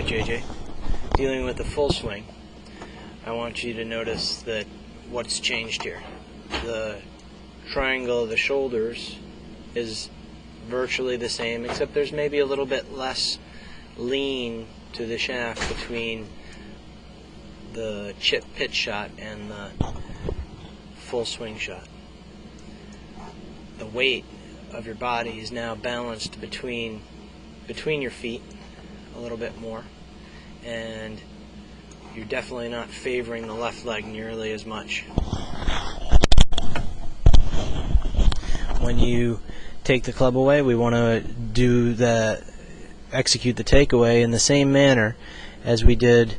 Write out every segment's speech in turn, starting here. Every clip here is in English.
JJ. Dealing with the full swing, I want you to notice that what's changed here. The triangle of the shoulders is virtually the same, except there's maybe a little bit less lean to the shaft between the chip pitch shot and the full swing shot. The weight of your body is now balanced between your feet a little bit more, and you're definitely not favoring the left leg nearly as much. When you take the club away, we want to execute the takeaway in the same manner as we did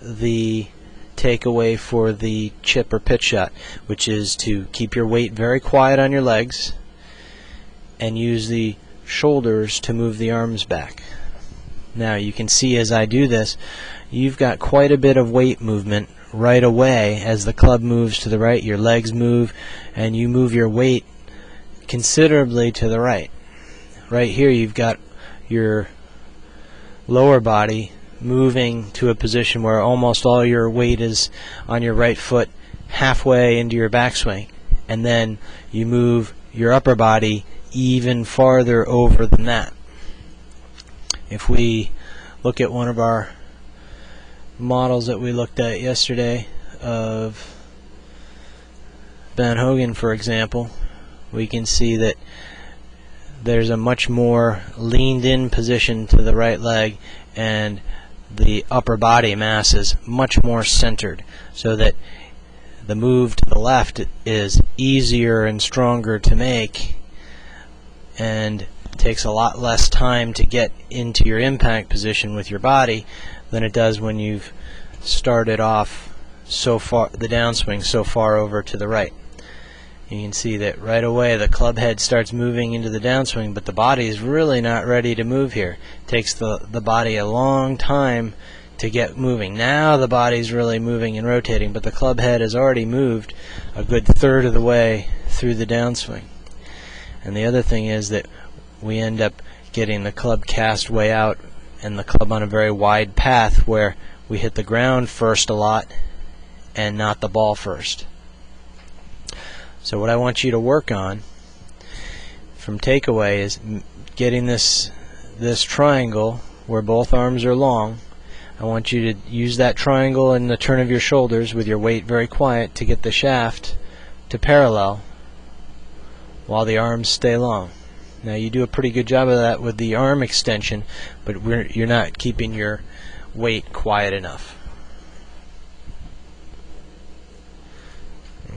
the takeaway for the chip or pitch shot, which is to keep your weight very quiet on your legs and use the shoulders to move the arms back. Now you can see as I do this, you've got quite a bit of weight movement right away as the club moves to the right, your legs move, and you move your weight considerably to the right. Right here you've got your lower body moving to a position where almost all your weight is on your right foot halfway into your backswing, and then you move your upper body even farther over than that. If we look at one of our models that we looked at yesterday of Ben Hogan, for example, we can see that there's a much more leaned in position to the right leg, and the upper body mass is much more centered, so that the move to the left is easier and stronger to make and takes a lot less time to get into your impact position with your body than it does when you've started off so far, the downswing so far over to the right. You can see that right away the club head starts moving into the downswing, but the body is really not ready to move here. It takes the body a long time to get moving. Now the body's really moving and rotating, but the club head has already moved a good third of the way through the downswing. And the other thing is that we end up getting the club cast way out and the club on a very wide path where we hit the ground first a lot and not the ball first. So what I want you to work on from takeaway is getting this triangle where both arms are long. I want you to use that triangle in the turn of your shoulders with your weight very quiet to get the shaft to parallel while the arms stay long. Now you do a pretty good job of that with the arm extension, but you're not keeping your weight quiet enough.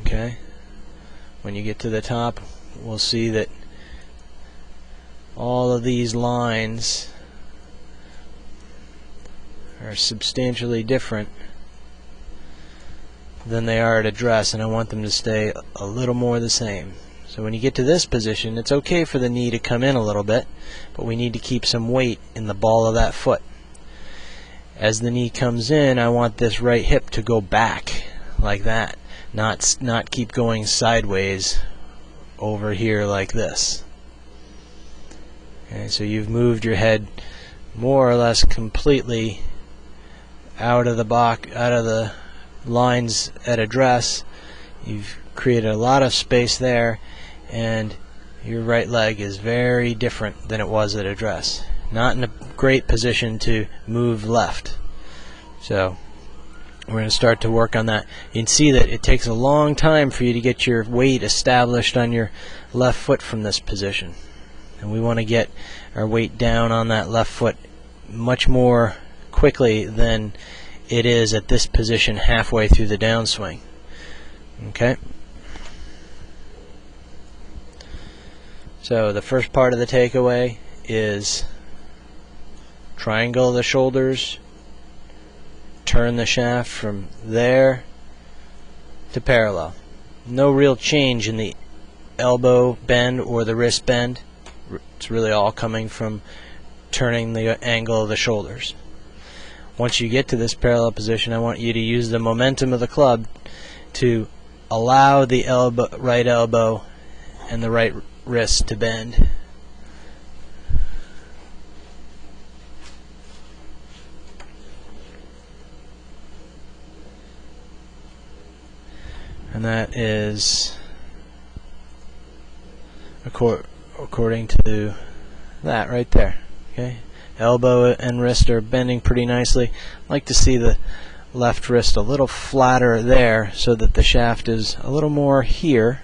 Okay? When you get to the top, we'll see that all of these lines are substantially different than they are at address, and I want them to stay a little more the same. So when you get to this position, it's okay for the knee to come in a little bit, but we need to keep some weight in the ball of that foot. As the knee comes in, I want this right hip to go back like that, not keep going sideways over here like this. Okay, so you've moved your head more or less completely out of the lines at address. You've created a lot of space there, and your right leg is very different than it was at address. Not in a great position to move left. So we're going to start to work on that. You can see that it takes a long time for you to get your weight established on your left foot from this position. And we want to get our weight down on that left foot much more quickly than it is at this position halfway through the downswing. Okay? So the first part of the takeaway is triangle the shoulders, turn the shaft from there to parallel. No real change in the elbow bend or the wrist bend. It's really all coming from turning the angle of the shoulders. Once you get to this parallel position, I want you to use the momentum of the club to allow the right elbow and the right wrist to bend. and that is according to that right there. Okay, elbow and wrist are bending pretty nicely. I like to see the left wrist a little flatter there so that the shaft is a little more here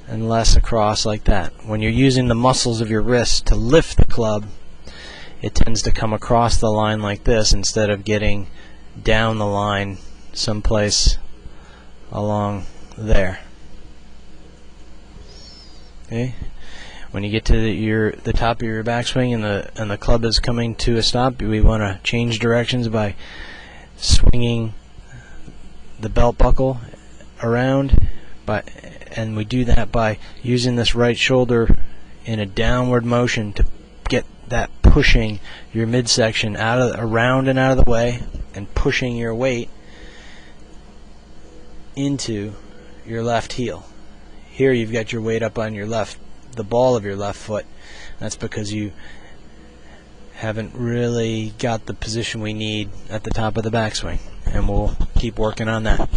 and less across like that. When you're using the muscles of your wrist to lift the club, it tends to come across the line like this instead of getting down the line someplace along there. Okay. When you get to the top of your backswing and the club is coming to a stop, we want to change directions by swinging the belt buckle around, and we do that by using this right shoulder in a downward motion to get that pushing your midsection around and out of the way, and pushing your weight into your left heel. Here you've got your weight up on the ball of your left foot. That's because you haven't really got the position we need at the top of the backswing, and we'll keep working on that.